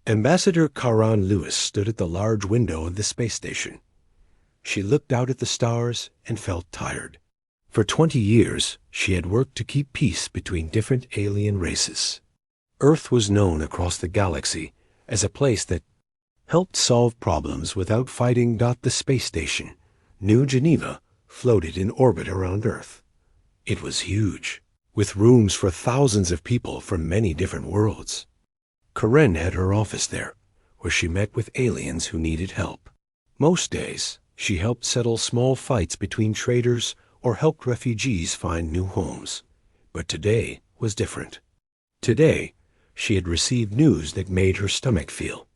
Ambassador Karan Lewis stood at the large window of the space station. She looked out at the stars and felt tired. For 20 years, she had worked to keep peace between different alien races. Earth was known across the galaxy as a place that helped solve problems without fighting. The space station, New Geneva, floated in orbit around Earth. It was huge, with rooms for thousands of people from many different worlds. Karen had her office there, where she met with aliens who needed help. Most days, she helped settle small fights between traders or helped refugees find new homes. But today was different. Today, she had received news that made her stomach feel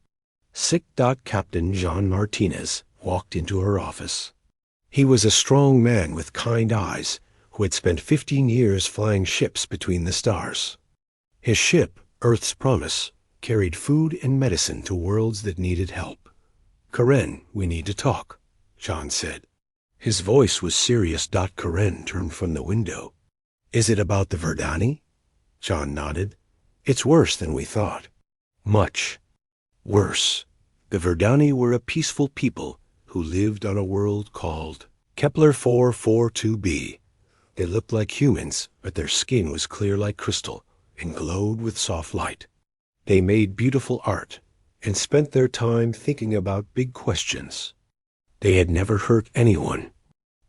sick. Captain Jean Martinez walked into her office. He was a strong man with kind eyes who had spent 15 years flying ships between the stars. His ship, Earth's Promise, carried food and medicine to worlds that needed help. "Karen, we need to talk," John said. His voice was serious. Karen turned from the window. "Is it about the Verdani?" John nodded. "It's worse than we thought." "Much worse. The Verdani were a peaceful people who lived on a world called Kepler 442b. They looked like humans, but their skin was clear like crystal and glowed with soft light. They made beautiful art and spent their time thinking about big questions. They had never hurt anyone.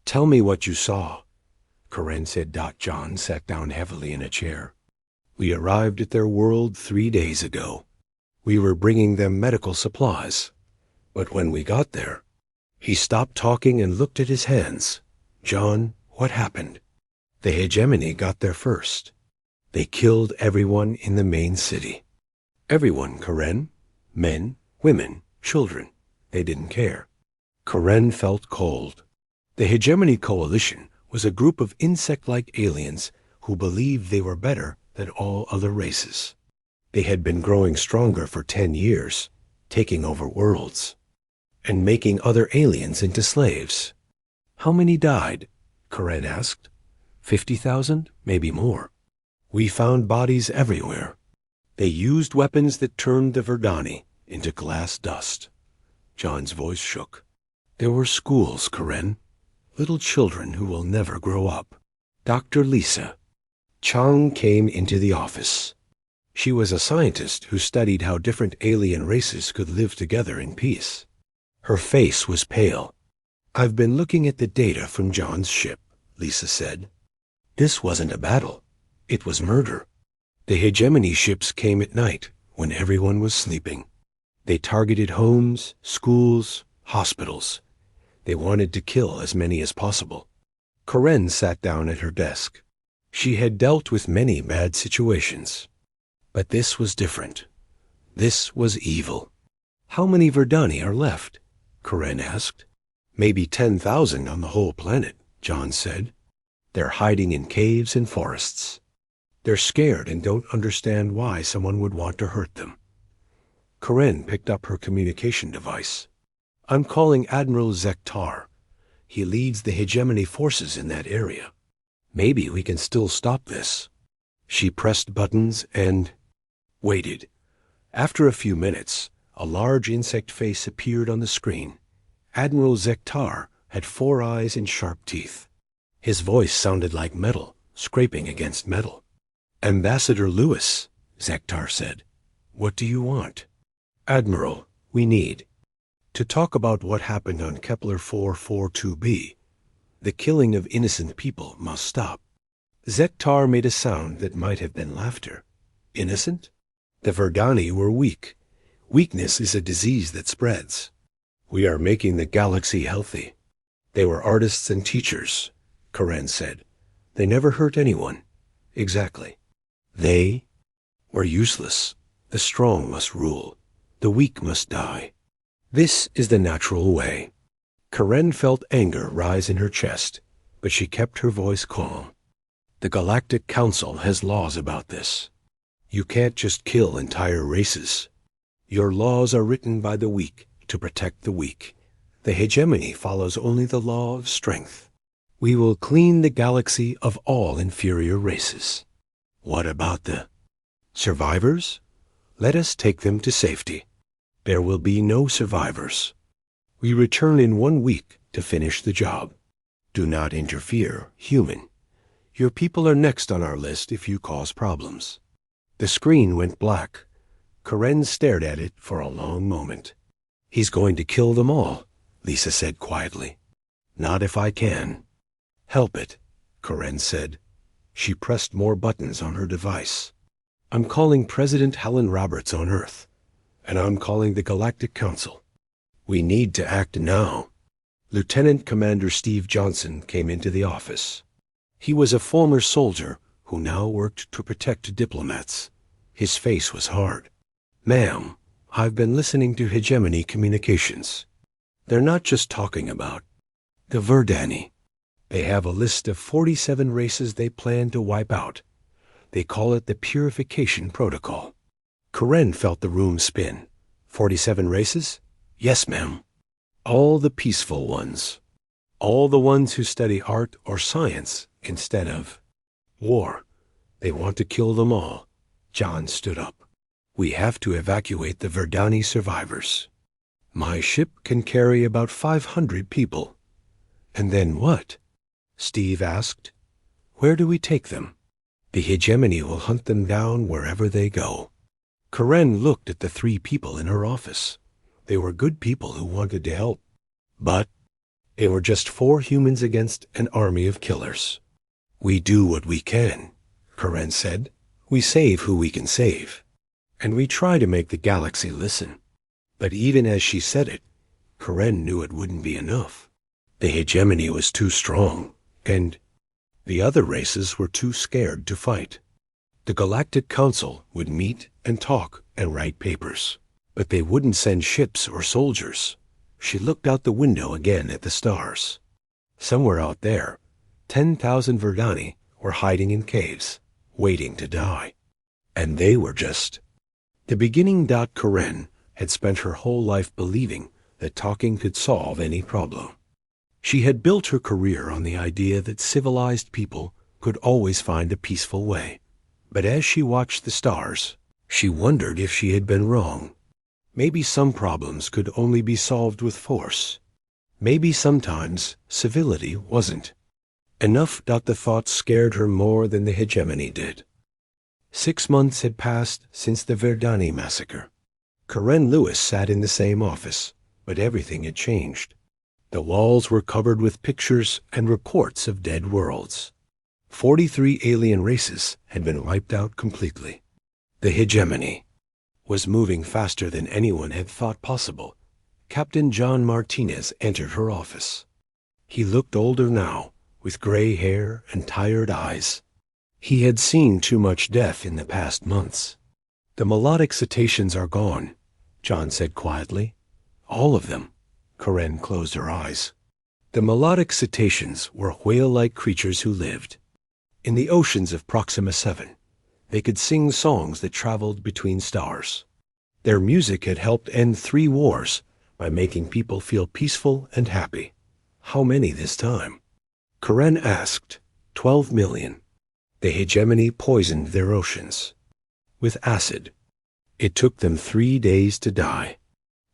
"Tell me what you saw," Karen said. John sat down heavily in a chair. "We arrived at their world 3 days ago. We were bringing them medical supplies. But when we got there..." He stopped talking and looked at his hands. "John, what happened?" "The hegemony got there first. They killed everyone in the main city." "Everyone, Karen? Men, women, children. They didn't care." Karen felt cold. The Hegemony Coalition was a group of insect-like aliens who believed they were better than all other races. They had been growing stronger for 10 years, taking over worlds, and making other aliens into slaves. "How many died?" Karen asked. 50,000, maybe more. "We found bodies everywhere. They used weapons that turned the Verdani into glass dust." John's voice shook. "There were schools, Karen. Little children who will never grow up." Dr. Lisa Chang came into the office. She was a scientist who studied how different alien races could live together in peace. Her face was pale. "I've been looking at the data from John's ship," Lisa said. "This wasn't a battle. It was murder. The hegemony ships came at night when everyone was sleeping. They targeted homes, schools, hospitals. They wanted to kill as many as possible." Karen sat down at her desk. She had dealt with many bad situations. But this was different. This was evil. "How many Verdani are left?" Karen asked. "Maybe 10,000 on the whole planet," John said. "They're hiding in caves and forests. They're scared and don't understand why someone would want to hurt them." Karen picked up her communication device. "I'm calling Admiral Zektar. He leads the hegemony forces in that area. Maybe we can still stop this." She pressed buttons and waited. After a few minutes, a large insect face appeared on the screen. Admiral Zektar had 4 eyes and sharp teeth. His voice sounded like metal, scraping against metal. "Ambassador Lewis," Zektar said. "What do you want?" "Admiral, we need to talk about what happened on Kepler 442b. The killing of innocent people must stop." Zektar made a sound that might have been laughter. "Innocent? The Verdani were weak. Weakness is a disease that spreads. We are making the galaxy healthy." "They were artists and teachers," Karen said. "They never hurt anyone." "Exactly. They were useless. The strong must rule. The weak must die. This is the natural way." Karen felt anger rise in her chest, but she kept her voice calm. "The Galactic Council has laws about this. You can't just kill entire races. Your laws are written by the weak to protect the weak. The hegemony follows only the law of strength. We will clean the galaxy of all inferior races." "What about the survivors? Let us take them to safety." There will be no survivors. We return in 1 week to finish the job. Do not interfere, human. Your people are next on our list if you cause problems." The screen went black. Karen stared at it for a long moment. "He's going to kill them all," Lisa said quietly. "Not if I can." "Help it," Karen said. She pressed more buttons on her device. "I'm calling President Helen Roberts on Earth, and I'm calling the Galactic Council. We need to act now." Lieutenant Commander Steve Johnson came into the office. He was a former soldier who now worked to protect diplomats. His face was hard. "Ma'am, I've been listening to Hegemony Communications. They're not just talking about the Verdani. They have a list of 47 races they plan to wipe out. They call it the Purification Protocol." Karen felt the room spin. 47 races? "Yes, ma'am. All the peaceful ones. All the ones who study art or science instead of war. They want to kill them all." John stood up. "We have to evacuate the Verdani survivors. My ship can carry about 500 people." "And then what?" Steve asked. "Where do we take them?" "The Hegemony will hunt them down wherever they go." Karen looked at the 3 people in her office. They were good people who wanted to help. But they were just 4 humans against an army of killers. "We do what we can," Karen said. "We save who we can save. And we try to make the galaxy listen." But even as she said it, Karen knew it wouldn't be enough. The Hegemony was too strong, and the other races were too scared to fight. The Galactic Council would meet and talk and write papers, but they wouldn't send ships or soldiers. She looked out the window again at the stars. Somewhere out there, 10,000 Verdani were hiding in caves, waiting to die. And they were just the beginning. Karen had spent her whole life believing that talking could solve any problem. She had built her career on the idea that civilized people could always find a peaceful way. But as she watched the stars, she wondered if she had been wrong. Maybe some problems could only be solved with force. Maybe sometimes civility wasn't enough. The thought scared her more than the Hegemony did. 6 months had passed since the Verdani massacre. Karen Lewis sat in the same office, but everything had changed. The walls were covered with pictures and reports of dead worlds. 43 alien races had been wiped out completely. The Hegemony was moving faster than anyone had thought possible. Captain John Martinez entered her office. He looked older now, with gray hair and tired eyes. He had seen too much death in the past months. "The melodic cetaceans are gone," John said quietly. "All of them." Karen closed her eyes. The melodic cetaceans were whale-like creatures who lived in the oceans of Proxima 7. They could sing songs that traveled between stars. Their music had helped end 3 wars by making people feel peaceful and happy. How many this time? Karen asked. 12 million. The Hegemony poisoned their oceans with acid. It took them 3 days to die.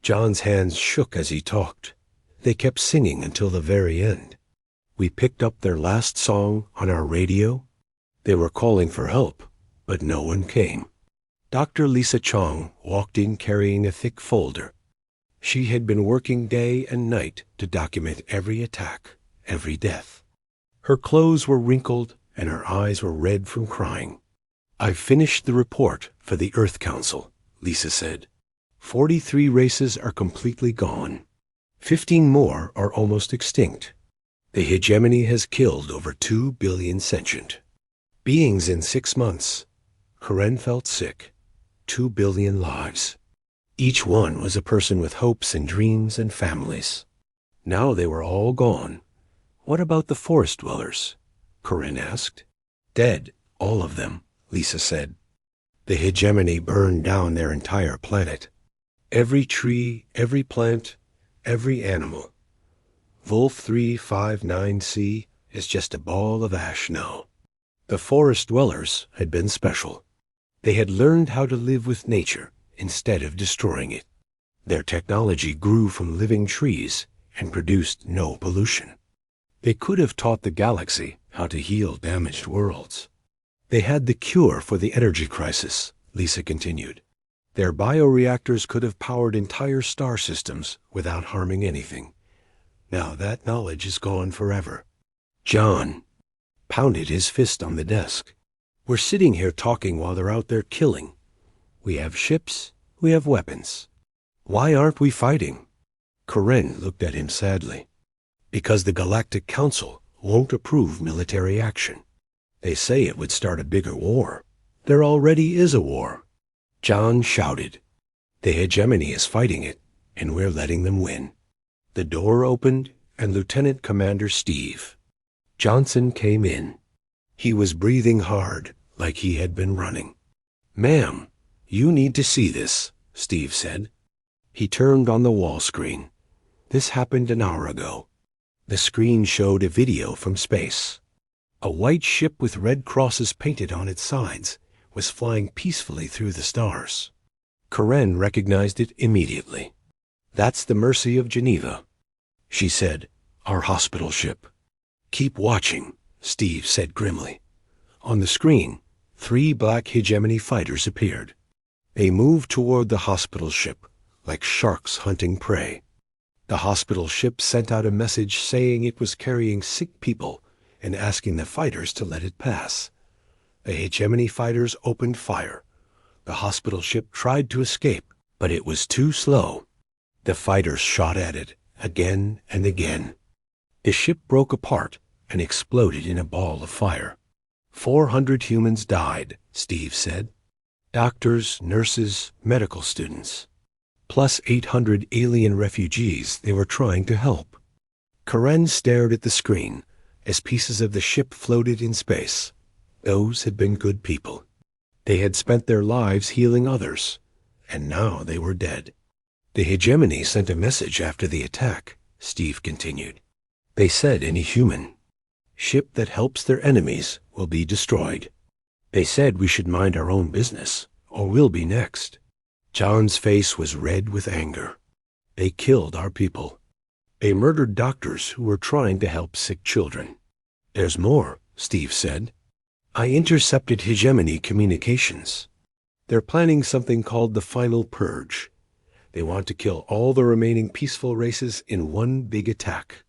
John's hands shook as he talked. They kept singing until the very end. We picked up their last song on our radio. They were calling for help, but no one came. Dr. Lisa Chong walked in carrying a thick folder. She had been working day and night to document every attack, every death. Her clothes were wrinkled and her eyes were red from crying. "I've finished the report for the Earth Council," Lisa said. 43 races are completely gone. 15 more are almost extinct. The Hegemony has killed over 2 billion sentient beings in 6 months. Karen felt sick. 2 billion lives. Each one was a person with hopes and dreams and families. Now they were all gone. "What about the forest dwellers?" Karen asked. "Dead, all of them," Lisa said. The Hegemony burned down their entire planet. Every tree, every plant, every animal. Wolf 359C is just a ball of ash now. The forest dwellers had been special. They had learned how to live with nature instead of destroying it. Their technology grew from living trees and produced no pollution. They could have taught the galaxy how to heal damaged worlds. They had the cure for the energy crisis, Lisa continued. Their bioreactors could have powered entire star systems without harming anything. Now that knowledge is gone forever. John pounded his fist on the desk. We're sitting here talking while they're out there killing. We have ships, we have weapons. Why aren't we fighting? Karen looked at him sadly. Because the Galactic Council won't approve military action. They say it would start a bigger war. There already is a war. John shouted. The hegemony is fighting it, and we're letting them win. The door opened, and Lieutenant Commander Steve Johnson came in. He was breathing hard, like he had been running. Ma'am, you need to see this, Steve said. He turned on the wall screen. This happened an hour ago. The screen showed a video from space. A white ship with red crosses painted on its sides was flying peacefully through the stars. Karen recognized it immediately. That's the Mercy of Geneva, she said, our hospital ship. Keep watching, Steve said grimly. On the screen, 3 black hegemony fighters appeared. They moved toward the hospital ship, like sharks hunting prey. The hospital ship sent out a message saying it was carrying sick people and asking the fighters to let it pass. The hegemony fighters opened fire. The hospital ship tried to escape, but it was too slow. The fighters shot at it again and again. The ship broke apart and exploded in a ball of fire. 400 humans died, Steve said. Doctors, nurses, medical students. Plus 800 alien refugees they were trying to help. Karen stared at the screen as pieces of the ship floated in space. Those had been good people. They had spent their lives healing others, and now they were dead. The hegemony sent a message after the attack, Steve continued. They said any human ship that helps their enemies will be destroyed. They said we should mind our own business, or we'll be next. John's face was red with anger. They killed our people. They murdered doctors who were trying to help sick children. There's more, Steve said. I intercepted hegemony communications. They're planning something called the Final Purge. They want to kill all the remaining peaceful races in one big attack.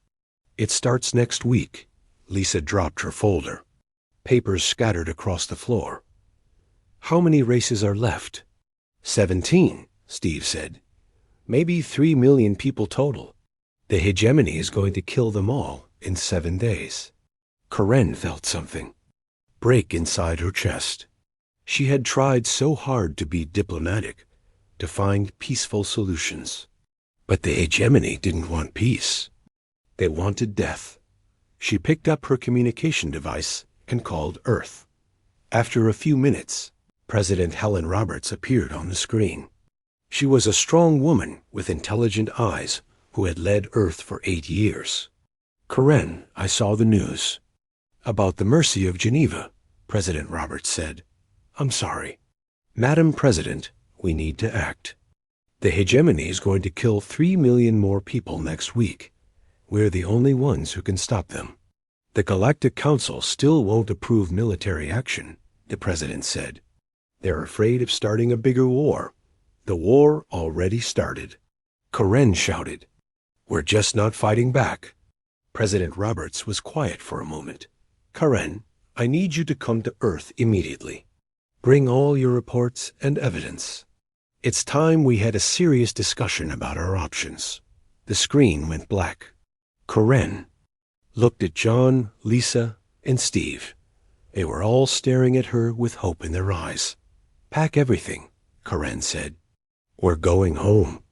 It starts next week. Lisa dropped her folder. Papers scattered across the floor. How many races are left? 17, Steve said. Maybe 3 million people total. The hegemony is going to kill them all in 7 days. Karen felt something break inside her chest. She had tried so hard to be diplomatic, to find peaceful solutions. But the hegemony didn't want peace. They wanted death. She picked up her communication device and called Earth. After a few minutes, President Helen Roberts appeared on the screen. She was a strong woman with intelligent eyes who had led Earth for 8 years. Karen, I saw the news. About the Mercy of Geneva, President Roberts said. I'm sorry. Madam President, we need to act. The hegemony is going to kill 3 million more people next week. We're the only ones who can stop them. The Galactic Council still won't approve military action, the President said. They're afraid of starting a bigger war. The war already started. Karen shouted. We're just not fighting back. President Roberts was quiet for a moment. Karen, I need you to come to Earth immediately. Bring all your reports and evidence. It's time we had a serious discussion about our options. The screen went black. Karen looked at John, Lisa, and Steve. They were all staring at her with hope in their eyes. Pack everything, Karen said. We're going home.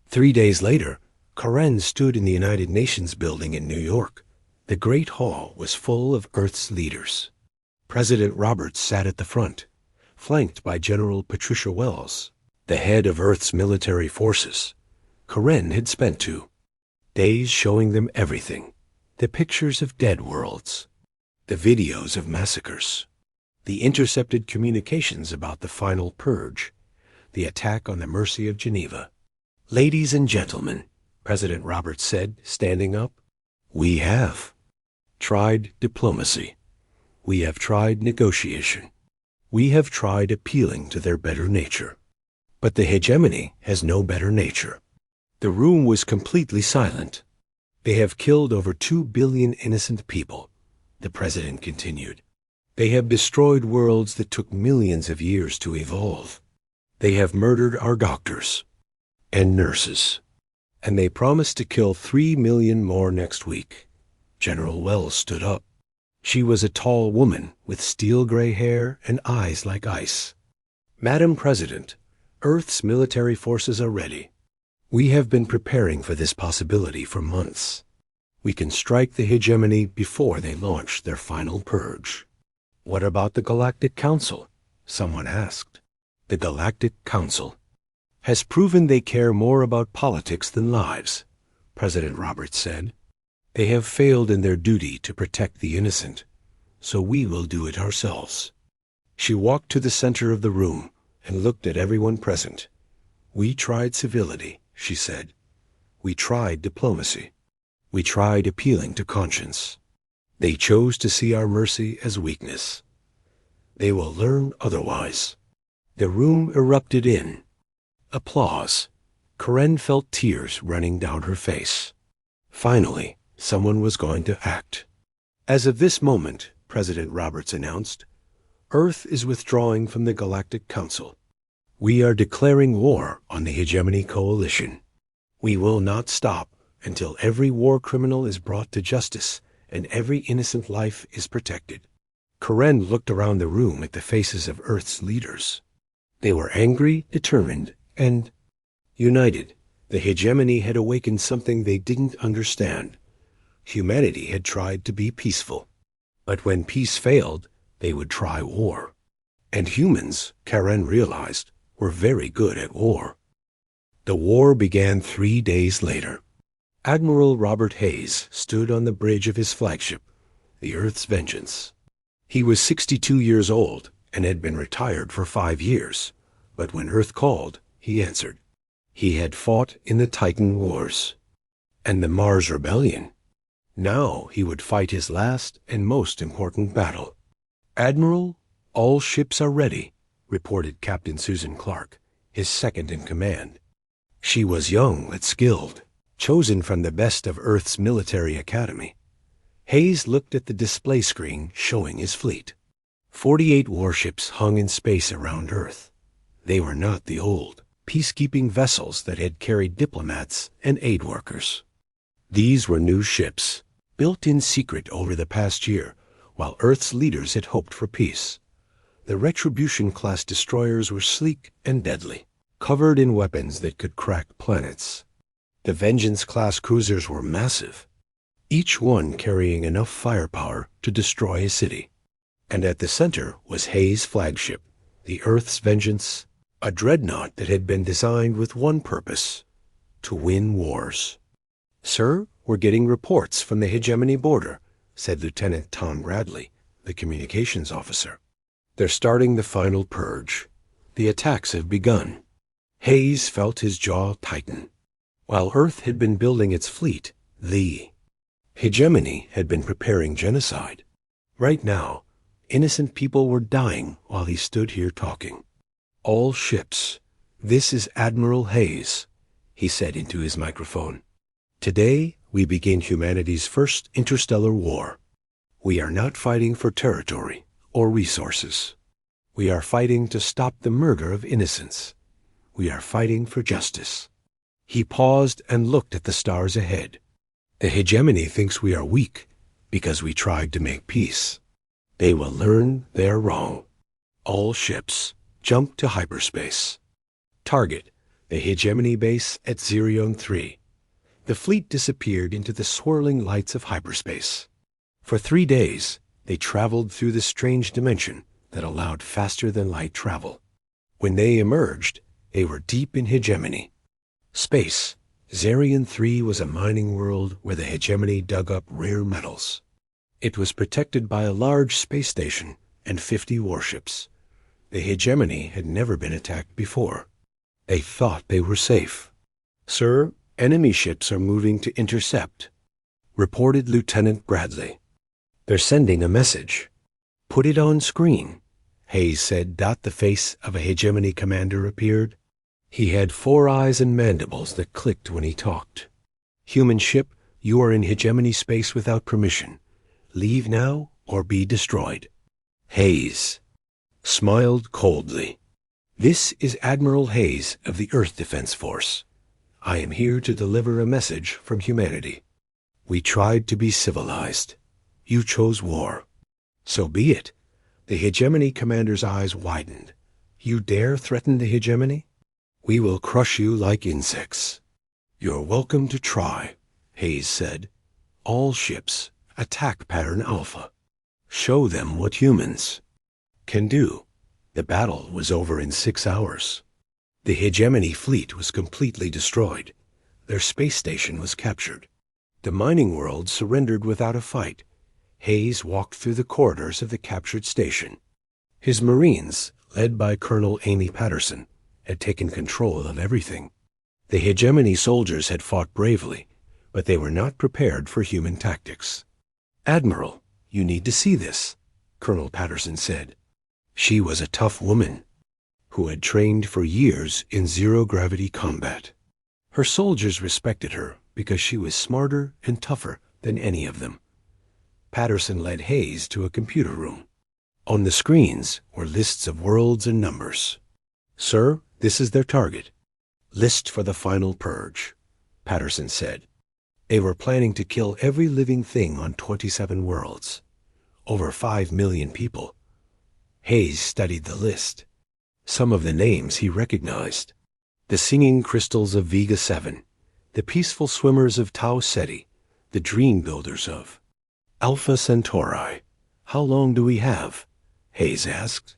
3 days later, Karen stood in the United Nations building in New York. The Great Hall was full of Earth's leaders. President Roberts sat at the front, flanked by General Patricia Wells, the head of Earth's military forces. Karen had spent 2 days showing them everything. The pictures of dead worlds, the videos of massacres, the intercepted communications about the final purge, the attack on the Mercy of Geneva. Ladies and gentlemen, President Roberts said, standing up, we have tried diplomacy. We have tried negotiation. We have tried appealing to their better nature. But the hegemony has no better nature. The room was completely silent. They have killed over 2 billion innocent people, the president continued. They have destroyed worlds that took millions of years to evolve. They have murdered our doctors and nurses. And they promised to kill 3 million more next week. General Wells stood up. She was a tall woman with steel-gray hair and eyes like ice. Madam President, Earth's military forces are ready. We have been preparing for this possibility for months. We can strike the hegemony before they launch their final purge. What about the Galactic Council? Someone asked. The Galactic Council has proven they care more about politics than lives, President Roberts said. They have failed in their duty to protect the innocent, so we will do it ourselves. She walked to the center of the room and looked at everyone present. We tried civility, she said. We tried diplomacy. We tried appealing to conscience. They chose to see our mercy as weakness. They will learn otherwise. The room erupted in applause. Karen felt tears running down her face. Finally, someone was going to act. As of this moment, President Roberts announced, Earth is withdrawing from the Galactic Council. We are declaring war on the Hegemony Coalition. We will not stop until every war criminal is brought to justice and every innocent life is protected. Karen looked around the room at the faces of Earth's leaders. They were angry, determined, and united. The hegemony had awakened something they didn't understand. Humanity had tried to be peaceful. But when peace failed, they would try war. And humans, Karen realized, were very good at war. The war began 3 days later. Admiral Robert Hayes stood on the bridge of his flagship, the Earth's Vengeance. He was 62 years old and had been retired for 5 years, but when Earth called, he answered. He had fought in the Titan Wars and the Mars Rebellion. Now he would fight his last and most important battle. Admiral, all ships are ready, reported Captain Susan Clark, his second in command. She was young but skilled, chosen from the best of Earth's military academy. Hayes looked at the display screen showing his fleet. 48 warships hung in space around Earth. They were not the old, peacekeeping vessels that had carried diplomats and aid workers. These were new ships, built in secret over the past year, while Earth's leaders had hoped for peace. The Retribution-class destroyers were sleek and deadly, covered in weapons that could crack planets. The Vengeance-class cruisers were massive, each one carrying enough firepower to destroy a city. And at the center was Hayes' flagship, the Earth's Vengeance, a dreadnought that had been designed with one purpose: to win wars. Sir, we're getting reports from the hegemony border, said Lieutenant Tom Bradley, the communications officer. They're starting the final purge. The attacks have begun. Hayes felt his jaw tighten. While Earth had been building its fleet, the hegemony had been preparing genocide. Right now, innocent people were dying while he stood here talking. All ships, this is Admiral Hayes, he said into his microphone. Today, we begin humanity's first interstellar war. We are not fighting for territory or resources. We are fighting to stop the murder of innocents. We are fighting for justice. He paused and looked at the stars ahead. The hegemony thinks we are weak because we tried to make peace. They will learn they're wrong. All ships, jump to hyperspace. Target, the hegemony base at Zerion 3. The fleet disappeared into the swirling lights of hyperspace. For 3 days, they traveled through the strange dimension that allowed faster-than-light travel. When they emerged, they were deep in hegemony. Space, Zerion 3 was a mining world where the hegemony dug up rare metals. It was protected by a large space station and 50 warships. The hegemony had never been attacked before. They thought they were safe. Sir, enemy ships are moving to intercept, reported Lieutenant Bradley. They're sending a message. Put it on screen, Hayes said. The face of a hegemony commander appeared. He had 4 eyes and mandibles that clicked when he talked. Human ship, you are in hegemony space without permission. Leave now or be destroyed. Hayes smiled coldly. This is Admiral Hayes of the Earth Defense Force. I am here to deliver a message from humanity. We tried to be civilized. You chose war. So be it. The hegemony commander's eyes widened. You dare threaten the hegemony? We will crush you like insects. You're welcome to try, Hayes said. All ships, attack pattern Alpha. Show them what humans can do. The battle was over in 6 hours. The hegemony fleet was completely destroyed. Their space station was captured. The mining world surrendered without a fight. Hayes walked through the corridors of the captured station. His Marines, led by Colonel Amy Patterson, had taken control of everything. The hegemony soldiers had fought bravely, but they were not prepared for human tactics. Admiral, you need to see this, Colonel Patterson said. She was a tough woman who had trained for years in zero-gravity combat. Her soldiers respected her because she was smarter and tougher than any of them. Patterson led Hayes to a computer room. On the screens were lists of worlds and numbers. Sir, this is their target. List for the final purge, Patterson said. They were planning to kill every living thing on 27 worlds. Over 5 million people. Hayes studied the list. Some of the names he recognized. The singing crystals of Vega 7, the peaceful swimmers of Tau Ceti, the dream builders of Alpha Centauri. How long do we have? Hayes asked.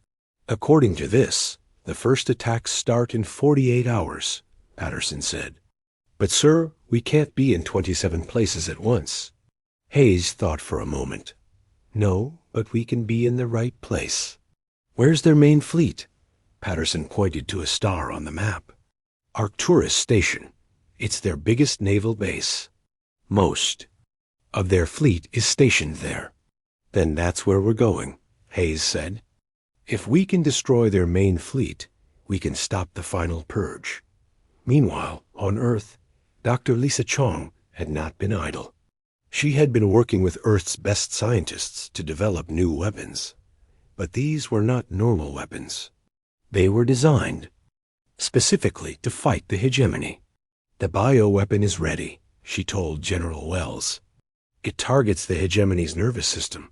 According to this, the first attacks start in 48 hours, Patterson said. But sir, we can't be in 27 places at once. Hayes thought for a moment. No, but we can be in the right place. Where's their main fleet? Patterson pointed to a star on the map. Arcturus Station. It's their biggest naval base. Most of their fleet is stationed there. Then that's where we're going, Hayes said. If we can destroy their main fleet, we can stop the final purge. Meanwhile, on Earth, Dr. Lisa Chong had not been idle. She had been working with Earth's best scientists to develop new weapons. But these were not normal weapons. They were designed specifically to fight the hegemony. The bioweapon is ready, she told General Wells. It targets the hegemony's nervous system.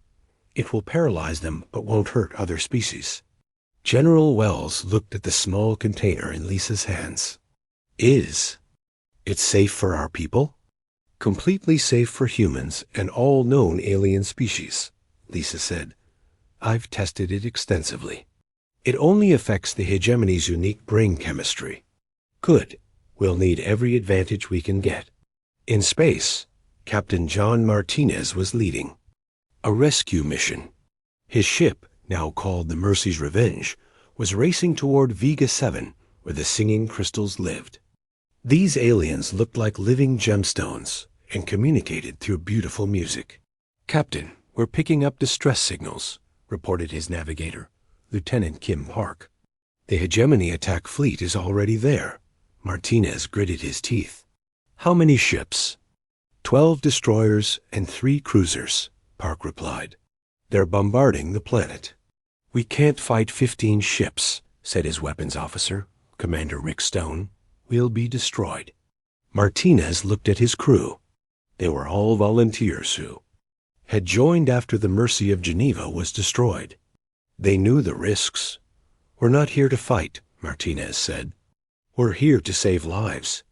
It will paralyze them but won't hurt other species. General Wells looked at the small container in Lisa's hands. Is it safe for our people? Completely safe for humans and all known alien species, Lisa said. I've tested it extensively. It only affects the hegemony's unique brain chemistry. Good. We'll need every advantage we can get. In space, Captain John Martinez was leading a rescue mission. His ship, now called the Mercy's Revenge, was racing toward Vega 7, where the singing crystals lived. These aliens looked like living gemstones and communicated through beautiful music. Captain, we're picking up distress signals, reported his navigator, Lieutenant Kim Park. The hegemony attack fleet is already there. Martinez gritted his teeth. How many ships? 12 destroyers and 3 cruisers, Park replied. They're bombarding the planet. We can't fight 15 ships, said his weapons officer, Commander Rick Stone. We'll be destroyed. Martinez looked at his crew. They were all volunteers who had joined after the Mercy of Geneva was destroyed. They knew the risks. We're not here to fight, Martinez said. We're here to save lives.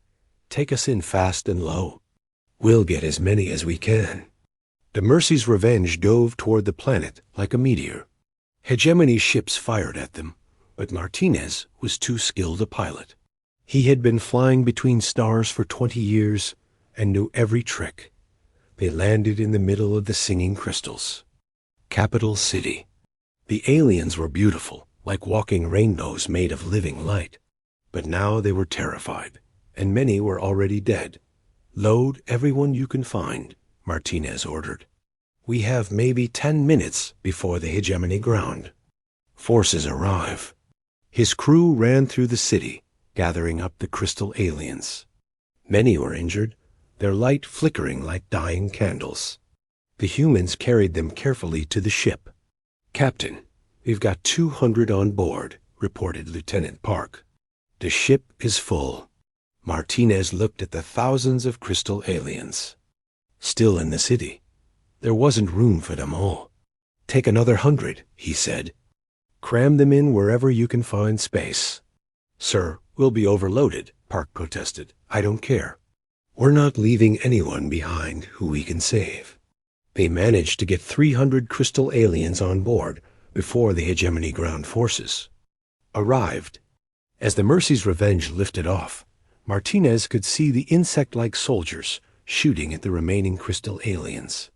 Take us in fast and low. We'll get as many as we can. The Mercy's Revenge dove toward the planet like a meteor. Hegemony ships fired at them, but Martinez was too skilled a pilot. He had been flying between stars for 20 years and knew every trick. They landed in the middle of the singing crystals. Capital City. The aliens were beautiful, like walking rainbows made of living light. But now they were terrified, and many were already dead. Load everyone you can find, Martinez ordered. We have maybe 10 minutes before the hegemony ground. Forces arrive. His crew ran through the city, gathering up the crystal aliens. Many were injured, their light flickering like dying candles. The humans carried them carefully to the ship. Captain, we've got 200 on board, reported Lieutenant Park. The ship is full. Martinez looked at the thousands of crystal aliens. Still in the city. There wasn't room for them all. Take another 100, he said. Cram them in wherever you can find space. Sir, we'll be overloaded, Park protested. I don't care. We're not leaving anyone behind who we can save. They managed to get 300 crystal aliens on board before the hegemony ground forces arrived. As the Mercy's Revenge lifted off, Martinez could see the insect-like soldiers shooting at the remaining crystal aliens.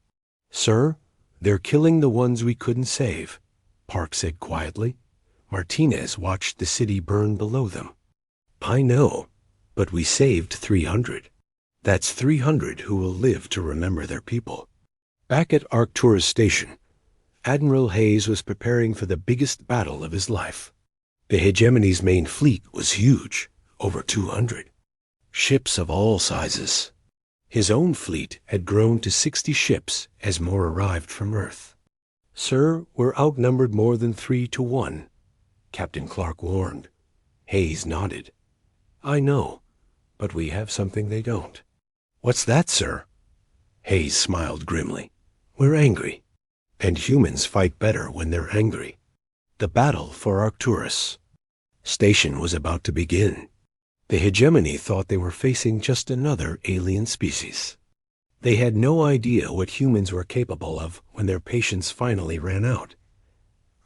Sir, they're killing the ones we couldn't save, Park said quietly. Martinez watched the city burn below them. I know, but we saved 300. That's 300 who will live to remember their people. Back at Arcturus Station, Admiral Hayes was preparing for the biggest battle of his life. The hegemony's main fleet was huge, over 200. Ships of all sizes. His own fleet had grown to 60 ships as more arrived from Earth. Sir, we're outnumbered more than 3 to 1, Captain Clark warned. Hayes nodded. I know, but we have something they don't. What's that, sir? Hayes smiled grimly. We're angry, and humans fight better when they're angry. The battle for Arcturus Station was about to begin. The hegemony thought they were facing just another alien species. They had no idea what humans were capable of when their patience finally ran out.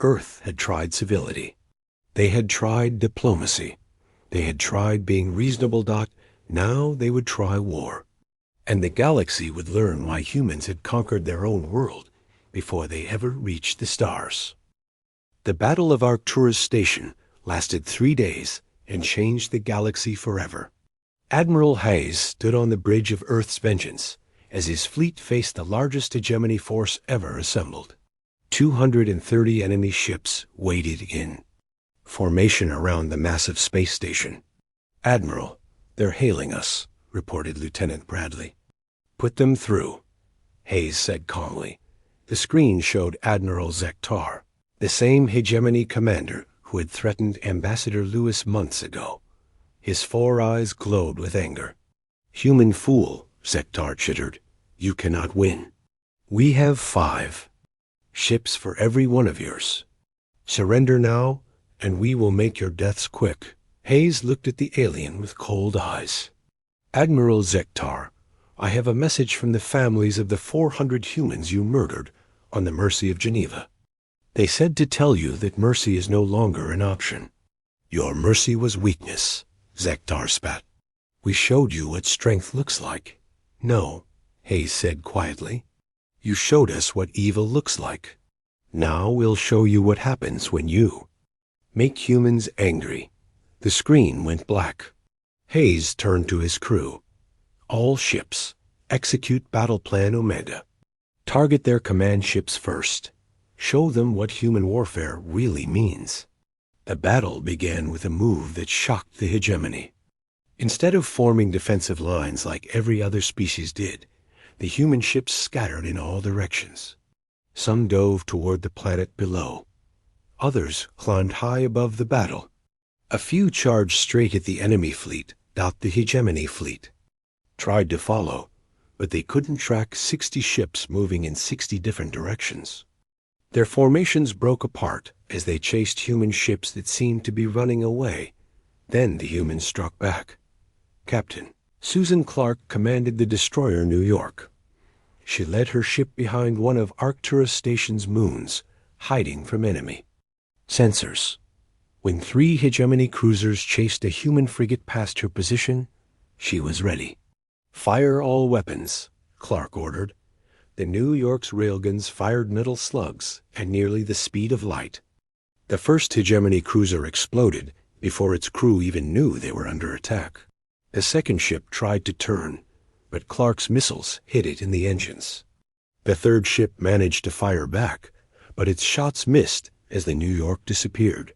Earth had tried civility. They had tried diplomacy. They had tried being reasonable. Now they would try war. And the galaxy would learn why humans had conquered their own world before they ever reached the stars. The Battle of Arcturus Station lasted 3 days and changed the galaxy forever. Admiral Hayes stood on the bridge of Earth's vengeance as his fleet faced the largest hegemony force ever assembled. 230 enemy ships waded in formation around the massive space station. Admiral, they're hailing us, reported Lieutenant Bradley. Put them through, Hayes said calmly. The screen showed Admiral Zektar, the same hegemony commander who had threatened Ambassador Lewis months ago. His 4 eyes glowed with anger. Human fool, Zektar chittered. You cannot win. We have 5 ships for every one of yours. Surrender now, and we will make your deaths quick. Hayes looked at the alien with cold eyes. Admiral Zektar, I have a message from the families of the 400 humans you murdered on the Mercy of Geneva. They said to tell you that mercy is no longer an option. Your mercy was weakness, Zektar spat. We showed you what strength looks like. No, Hayes said quietly. You showed us what evil looks like. Now we'll show you what happens when you make humans angry. The screen went black. Hayes turned to his crew. All ships, execute Battle Plan Omega. Target their command ships first. Show them what human warfare really means. The battle began with a move that shocked the hegemony. Instead of forming defensive lines like every other species did, the human ships scattered in all directions. Some dove toward the planet below. Others climbed high above the battle. A few charged straight at the enemy fleet, the hegemony fleet. Tried to follow, but they couldn't track 60 ships moving in 60 different directions. Their formations broke apart as they chased human ships that seemed to be running away. Then the humans struck back. Captain Susan Clark commanded the destroyer New York. She led her ship behind one of Arcturus Station's moons, hiding from enemy. Sensors. When 3 hegemony cruisers chased a human frigate past her position, she was ready. Fire all weapons, Clark ordered. The New York's railguns fired metal slugs at nearly the speed of light. The first hegemony cruiser exploded before its crew even knew they were under attack. A second ship tried to turn, but Clark's missiles hit it in the engines. The third ship managed to fire back, but its shots missed as the New York disappeared.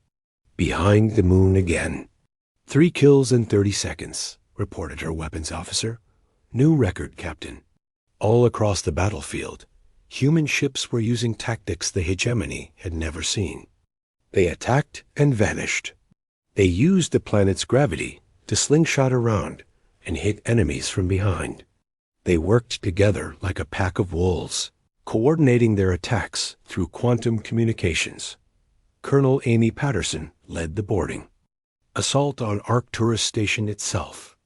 Behind the moon again. 3 kills in 30 seconds, reported her weapons officer. New record, Captain. All across the battlefield, human ships were using tactics the hegemony had never seen. They attacked and vanished. They used the planet's gravity to slingshot around and hit enemies from behind. They worked together like a pack of wolves, coordinating their attacks through quantum communications. Colonel Amy Patterson led the boarding. Assault on Arcturus Station itself.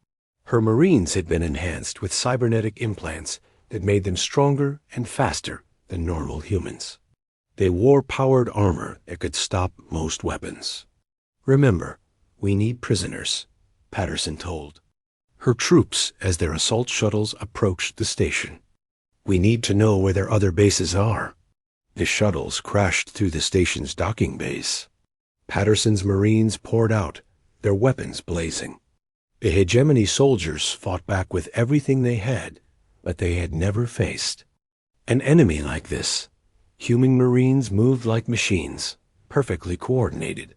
Her Marines had been enhanced with cybernetic implants that made them stronger and faster than normal humans. They wore powered armor that could stop most weapons. Remember, we need prisoners, Patterson told her troops as their assault shuttles approached the station. We need to know where their other bases are. The shuttles crashed through the station's docking bays. Patterson's Marines poured out, their weapons blazing. The hegemony soldiers fought back with everything they had, but they had never faced an enemy like this. Human Marines moved like machines, perfectly coordinated.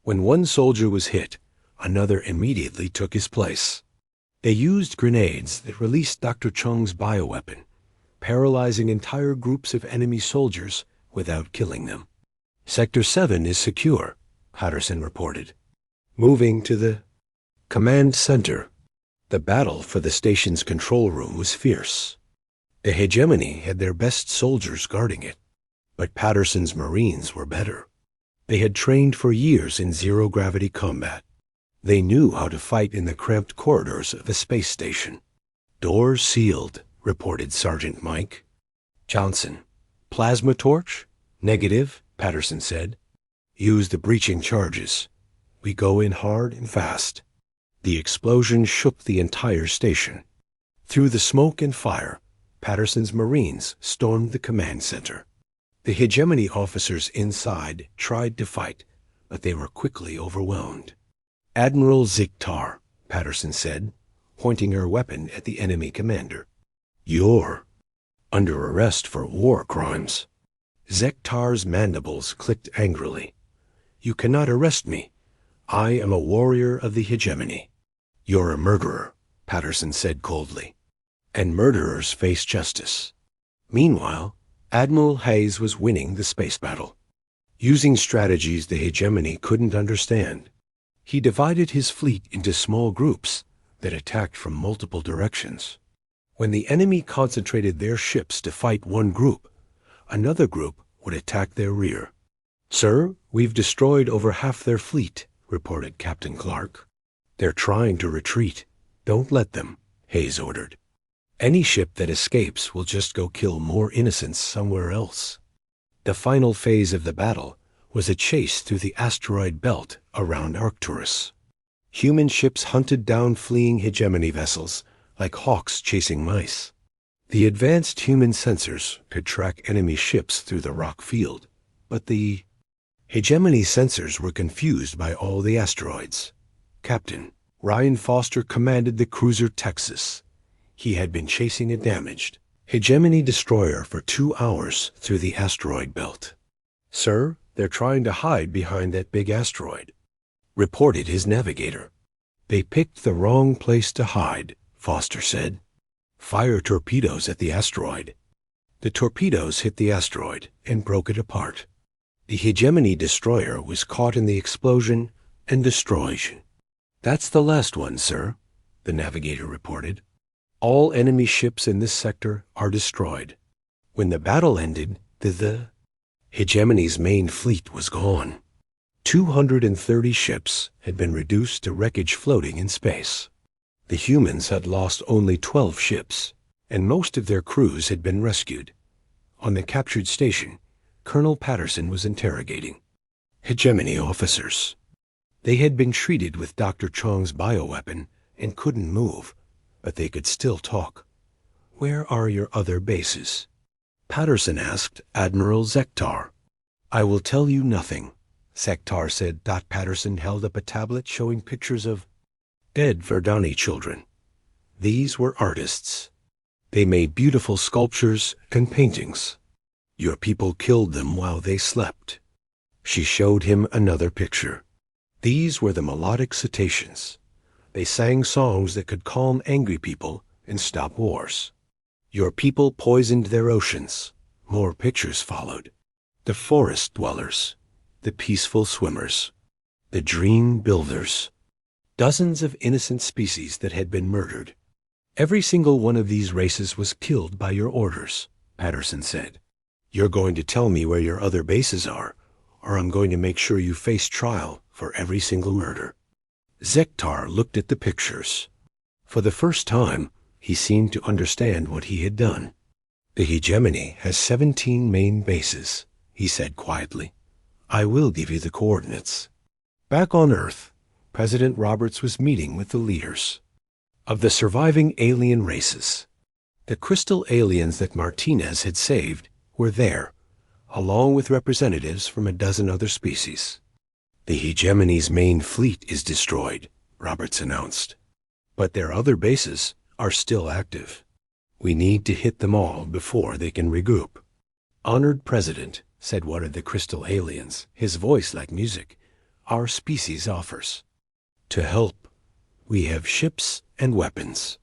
When one soldier was hit, another immediately took his place. They used grenades that released Dr. Chung's bioweapon, paralyzing entire groups of enemy soldiers without killing them. Sector 7 is secure, Patterson reported. Moving to the command center. The battle for the station's control room was fierce. The hegemony had their best soldiers guarding it, but Patterson's Marines were better. They had trained for years in zero-gravity combat. They knew how to fight in the cramped corridors of a space station. Doors sealed, reported Sergeant Mike Johnson. Plasma torch? Negative, Patterson said. Use the breaching charges. We go in hard and fast. The explosion shook the entire station. Through the smoke and fire, Patterson's Marines stormed the command center. The hegemony officers inside tried to fight, but they were quickly overwhelmed. Admiral Ziktar, Patterson said, pointing her weapon at the enemy commander. You're under arrest for war crimes. Ziktar's mandibles clicked angrily. You cannot arrest me. I am a warrior of the hegemony. You're a murderer, Patterson said coldly. And murderers face justice. Meanwhile, Admiral Hayes was winning the space battle, using strategies the hegemony couldn't understand. He divided his fleet into small groups that attacked from multiple directions. When the enemy concentrated their ships to fight one group, another group would attack their rear. Sir, we've destroyed over half their fleet, reported Captain Clark. They're trying to retreat. Don't let them, Hayes ordered. Any ship that escapes will just go kill more innocents somewhere else. The final phase of the battle was a chase through the asteroid belt around Arcturus. Human ships hunted down fleeing hegemony vessels like hawks chasing mice. The advanced human sensors could track enemy ships through the rock field, but the hegemony sensors were confused by all the asteroids. Captain Ryan Foster commanded the cruiser Texas. He had been chasing a damaged hegemony destroyer for 2 hours through the asteroid belt. Sir, they're trying to hide behind that big asteroid, reported his navigator. They picked the wrong place to hide, Foster said. Fire torpedoes at the asteroid. The torpedoes hit the asteroid and broke it apart. The hegemony destroyer was caught in the explosion and destroyed. That's the last one, sir, the navigator reported. All enemy ships in this sector are destroyed. When the battle ended, the hegemony's main fleet was gone. 230 ships had been reduced to wreckage floating in space. The humans had lost only 12 ships, and most of their crews had been rescued. On the captured station, Colonel Patterson was interrogating hegemony officers. They had been treated with Dr. Chong's bioweapon and couldn't move, but they could still talk. Where are your other bases? Patterson asked Admiral Ziktar. I will tell you nothing, Ziktar said. Patterson held up a tablet showing pictures of dead Verdani children. These were artists. They made beautiful sculptures and paintings. Your people killed them while they slept. She showed him another picture. These were the melodic cetaceans. They sang songs that could calm angry people and stop wars. Your people poisoned their oceans. More pictures followed. The forest dwellers, the peaceful swimmers, the dream builders. Dozens of innocent species that had been murdered. Every single one of these races was killed by your orders, Patterson said. You're going to tell me where your other bases are, or I'm going to make sure you face trial for every single murder. Zektar looked at the pictures. For the first time, he seemed to understand what he had done. The hegemony has 17 main bases, he said quietly. I will give you the coordinates. Back on Earth, President Roberts was meeting with the leaders of the surviving alien races. The crystal aliens that Martinez had saved were there, along with representatives from a dozen other species. The hegemony's main fleet is destroyed, Roberts announced. But their other bases are still active. We need to hit them all before they can regroup. Honored President, said one of the crystal aliens, his voice like music, our species offers. To help, we have ships and weapons.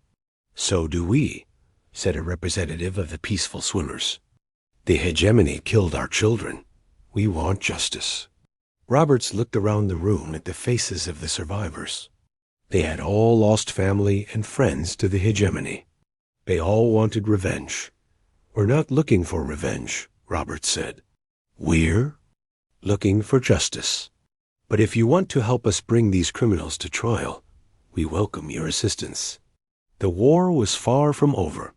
So do we, said a representative of the peaceful swimmers. The hegemony killed our children. We want justice. Roberts looked around the room at the faces of the survivors. They had all lost family and friends to the hegemony. They all wanted revenge. We're not looking for revenge, Roberts said. We're looking for justice. But if you want to help us bring these criminals to trial, we welcome your assistance. The war was far from over.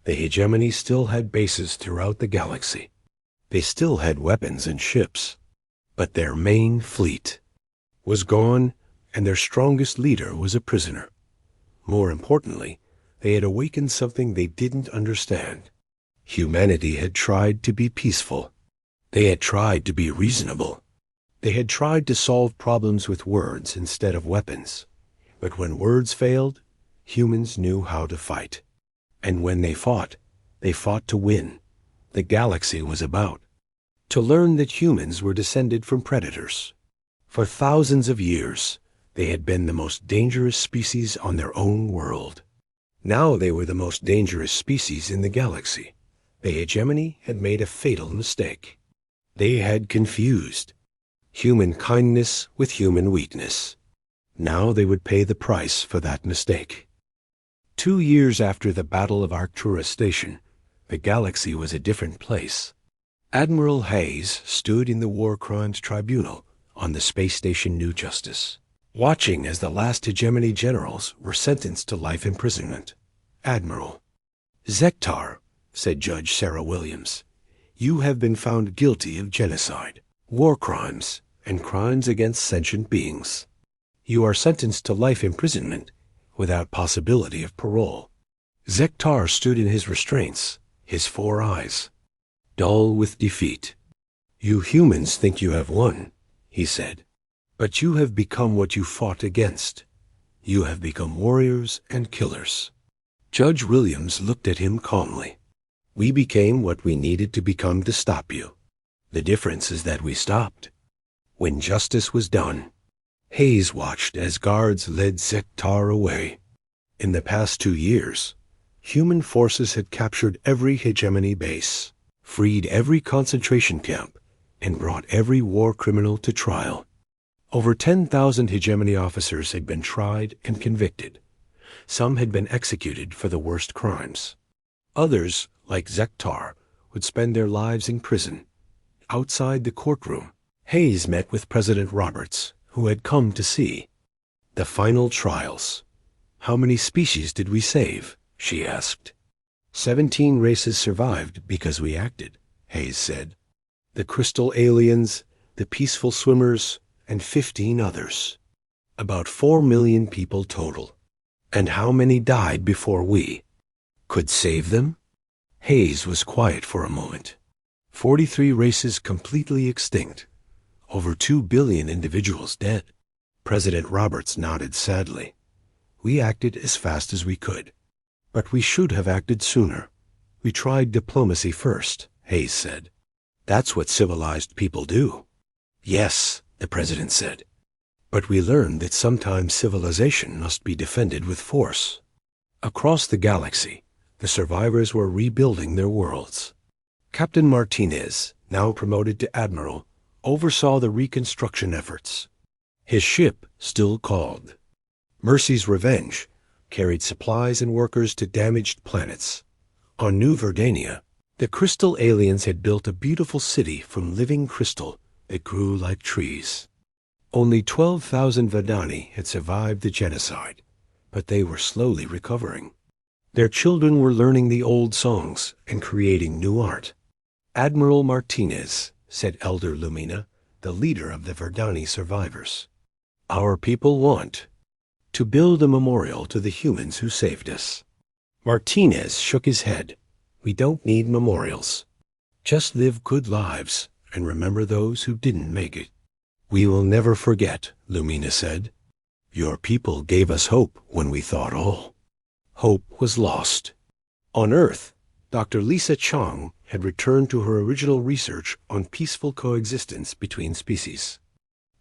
The hegemony still had bases throughout the galaxy. They still had weapons and ships. But their main fleet was gone, and their strongest leader was a prisoner. More importantly, they had awakened something they didn't understand. Humanity had tried to be peaceful. They had tried to be reasonable. They had tried to solve problems with words instead of weapons. But when words failed, humans knew how to fight. And when they fought to win. The galaxy was about to learn that humans were descended from predators. For thousands of years, they had been the most dangerous species on their own world. Now they were the most dangerous species in the galaxy. The hegemony had made a fatal mistake. They had confused human kindness with human weakness. Now they would pay the price for that mistake. 2 years after the Battle of Arcturus Station, the galaxy was a different place. Admiral Hayes stood in the War Crimes Tribunal on the space station New Justice, watching as the last hegemony generals were sentenced to life imprisonment. Admiral Zektar, said Judge Sarah Williams, you have been found guilty of genocide, war crimes, and crimes against sentient beings. You are sentenced to life imprisonment without possibility of parole. Zektar stood in his restraints, his 4 eyes dull with defeat. You humans think you have won, he said, but you have become what you fought against. You have become warriors and killers. Judge Williams looked at him calmly. We became what we needed to become to stop you. The difference is that we stopped when justice was done. Hayes watched as guards led Zektar away. In the past 2 years, human forces had captured every hegemony base, freed every concentration camp, and brought every war criminal to trial. Over 10,000 hegemony officers had been tried and convicted. Some had been executed for the worst crimes. Others, like Zektar, would spend their lives in prison. Outside the courtroom, Hayes met with President Roberts, who had come to see the final trials. How many species did we save? She asked. 17 races survived because we acted, Hayes said. The crystal aliens, the peaceful swimmers, and 15 others. About 4 million people total. And how many died before we could save them? Hayes was quiet for a moment. 43 races completely extinct. Over 2 billion individuals dead. President Roberts nodded sadly. We acted as fast as we could. But we should have acted sooner. We tried diplomacy first, Hayes said. That's what civilized people do. Yes, the president said. But we learned that sometimes civilization must be defended with force. Across the galaxy, the survivors were rebuilding their worlds. Captain Martinez, now promoted to admiral, oversaw the reconstruction efforts. His ship, still called Mercy's Revenge, carried supplies and workers to damaged planets. On New Verdania, the crystal aliens had built a beautiful city from living crystal that grew like trees. Only 12,000 Verdani had survived the genocide, but they were slowly recovering. Their children were learning the old songs and creating new art. Admiral Martinez, said Elder Lumina, the leader of the Verdani survivors, our people want to build a memorial to the humans who saved us. Martinez shook his head. We don't need memorials. Just live good lives and remember those who didn't make it. We will never forget, Lumina said. Your people gave us hope when we thought all hope was lost. On Earth, Dr. Lisa Chong had returned to her original research on peaceful coexistence between species.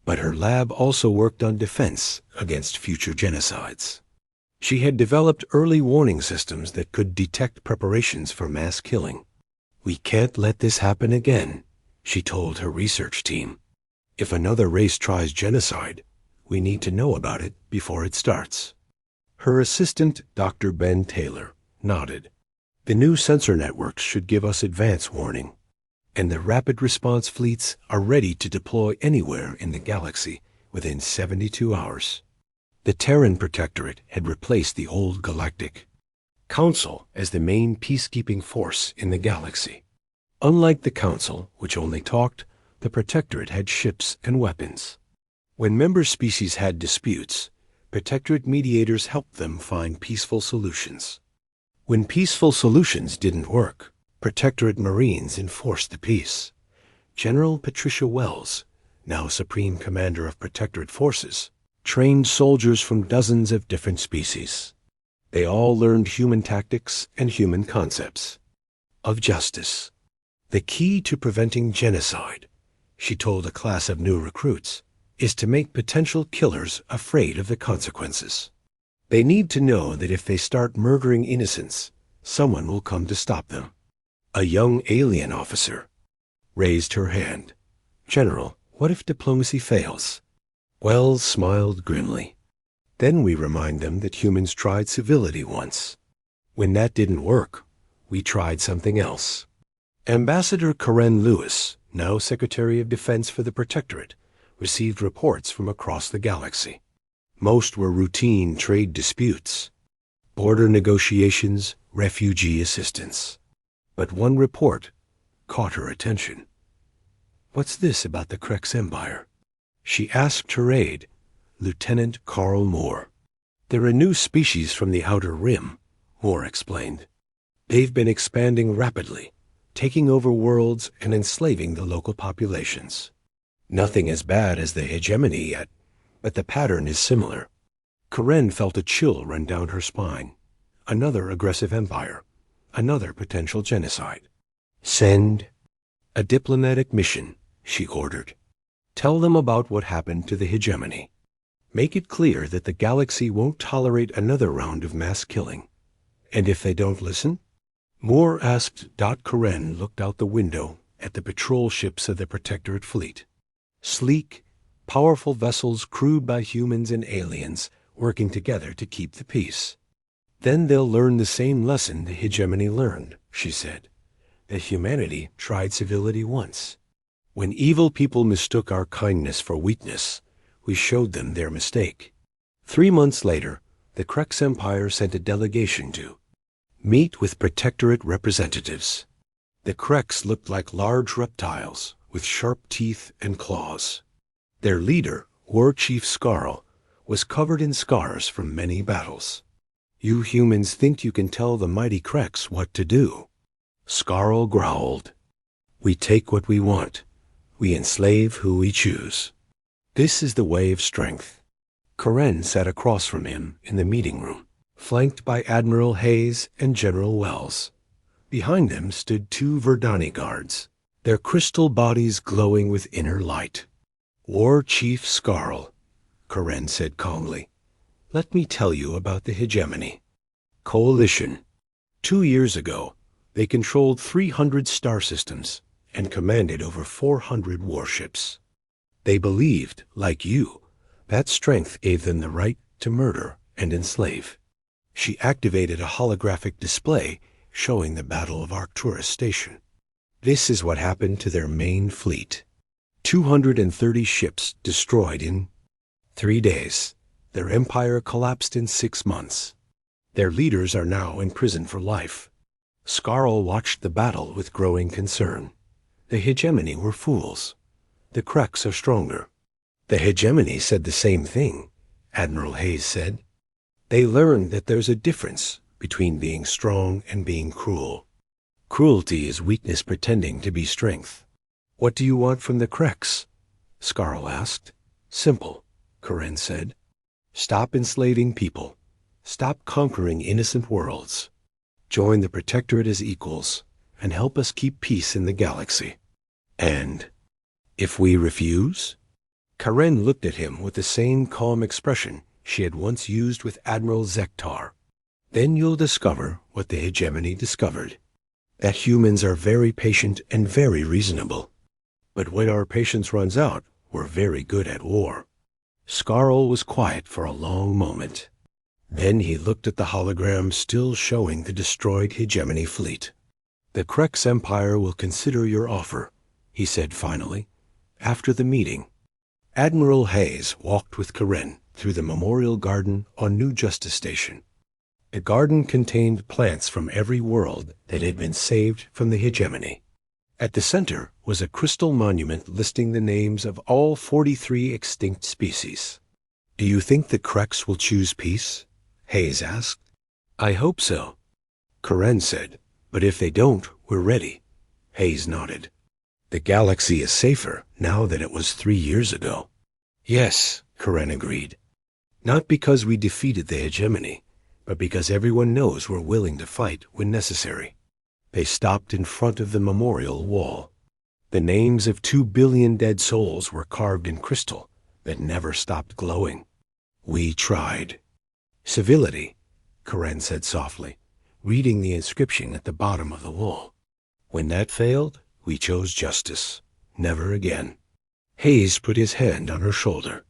But her lab also worked on defense against future genocides. She had developed early warning systems that could detect preparations for mass killing. We can't let this happen again, she told her research team. If another race tries genocide, we need to know about it before it starts. Her assistant, Dr. Ben Taylor, nodded. The new sensor networks should give us advance warning, and the rapid response fleets are ready to deploy anywhere in the galaxy within 72 hours. The Terran Protectorate had replaced the old Galactic Council as the main peacekeeping force in the galaxy. Unlike the Council, which only talked, the Protectorate had ships and weapons. When member species had disputes, Protectorate mediators helped them find peaceful solutions. When peaceful solutions didn't work, Protectorate Marines enforced the peace. General Patricia Wells, now Supreme Commander of Protectorate Forces, trained soldiers from dozens of different species. They all learned human tactics and human concepts. Of justice. The key to preventing genocide, she told a class of new recruits, is to make potential killers afraid of the consequences. They need to know that if they start murdering innocents, someone will come to stop them. A young alien officer raised her hand. General, what if diplomacy fails? Wells smiled grimly. Then we remind them that humans tried civility once. When that didn't work, we tried something else. Ambassador Karen Lewis, now Secretary of Defense for the Protectorate, received reports from across the galaxy. Most were routine trade disputes, border negotiations, refugee assistance. But one report caught her attention. What's this about the Krex Empire? She asked her aide, Lieutenant Carl Moore. They're a new species from the Outer Rim, Moore explained. They've been expanding rapidly, taking over worlds and enslaving the local populations. Nothing as bad as the hegemony yet, but the pattern is similar. Karen felt a chill run down her spine. Another aggressive empire. Another potential genocide. Send a diplomatic mission, she ordered. Tell them about what happened to the hegemony. Make it clear that the galaxy won't tolerate another round of mass killing. And if they don't listen? Moore asked. Karen looked out the window at the patrol ships of the Protectorate fleet. Sleek, powerful vessels crewed by humans and aliens working together to keep the peace. Then they'll learn the same lesson the hegemony learned, she said, that humanity tried civility once. When evil people mistook our kindness for weakness, we showed them their mistake. 3 months later, the Krex Empire sent a delegation to meet with Protectorate representatives. The Krex looked like large reptiles with sharp teeth and claws. Their leader, War Chief Scarl, was covered in scars from many battles. You humans think you can tell the mighty Krex what to do. Scarl growled. We take what we want. We enslave who we choose. This is the way of strength. Karen sat across from him in the meeting room, flanked by Admiral Hayes and General Wells. Behind them stood 2 Verdani guards, their crystal bodies glowing with inner light. "War Chief Scarl," Karen said calmly, "let me tell you about the hegemony. Coalition. 2 years ago, they controlled 300 star systems and commanded over 400 warships. They believed, like you, that strength gave them the right to murder and enslave." She activated a holographic display showing the Battle of Arcturus Station. "This is what happened to their main fleet. 230 ships destroyed in 3 days. Their empire collapsed in 6 months. Their leaders are now in prison for life." Scarl watched the battle with growing concern. The hegemony were fools. The Kreks are stronger. "The hegemony said the same thing," Admiral Hayes said. "They learned that there's a difference between being strong and being cruel. Cruelty is weakness pretending to be strength." "What do you want from the Kreks?" Scarl asked. "Simple," Karen said. "Stop enslaving people. Stop conquering innocent worlds. Join the Protectorate as equals and help us keep peace in the galaxy." "And if we refuse?" Karen looked at him with the same calm expression she had once used with Admiral Zektar. "Then you'll discover what the hegemony discovered, that humans are very patient and very reasonable. But when our patience runs out, we're very good at war." Scarl was quiet for a long moment. Then he looked at the hologram still showing the destroyed hegemony fleet. "The Kreks Empire will consider your offer," he said finally, "after the meeting." Admiral Hayes walked with Karen through the Memorial Garden on New Justice Station. The garden contained plants from every world that had been saved from the hegemony. At the center was a crystal monument listing the names of all 43 extinct species. "Do you think the Kreks will choose peace?" Hayes asked. "I hope so," Karen said. "But if they don't, we're ready." Hayes nodded. "The galaxy is safer now than it was 3 years ago." "Yes," Karen agreed. "Not because we defeated the hegemony, but because everyone knows we're willing to fight when necessary." They stopped in front of the memorial wall. The names of 2 billion dead souls were carved in crystal that never stopped glowing. "We tried." "Civility," Karen said softly, reading the inscription at the bottom of the wall. "When that failed, we chose justice. Never again." Hayes put his hand on her shoulder.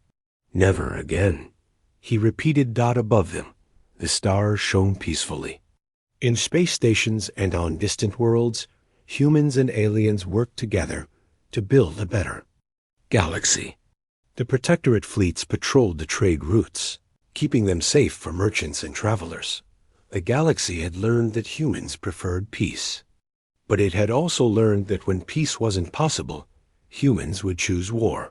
"Never again." He repeated dot above them. The stars shone peacefully. In space stations and on distant worlds, humans and aliens worked together to build a better galaxy. The Protectorate fleets patrolled the trade routes, keeping them safe for merchants and travelers. The galaxy had learned that humans preferred peace. But it had also learned that when peace wasn't possible, humans would choose war.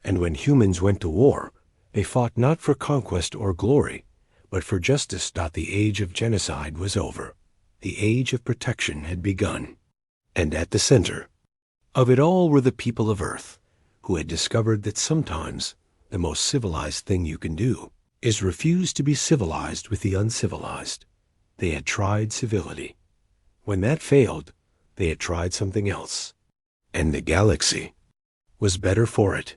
And when humans went to war, they fought not for conquest or glory, but for justice. The age of genocide was over. The age of protection had begun. And at the center of it all were the people of Earth, who had discovered that sometimes the most civilized thing you can do is refuse to be civilized with the uncivilized. They had tried civility. When that failed, they had tried something else. And the galaxy was better for it.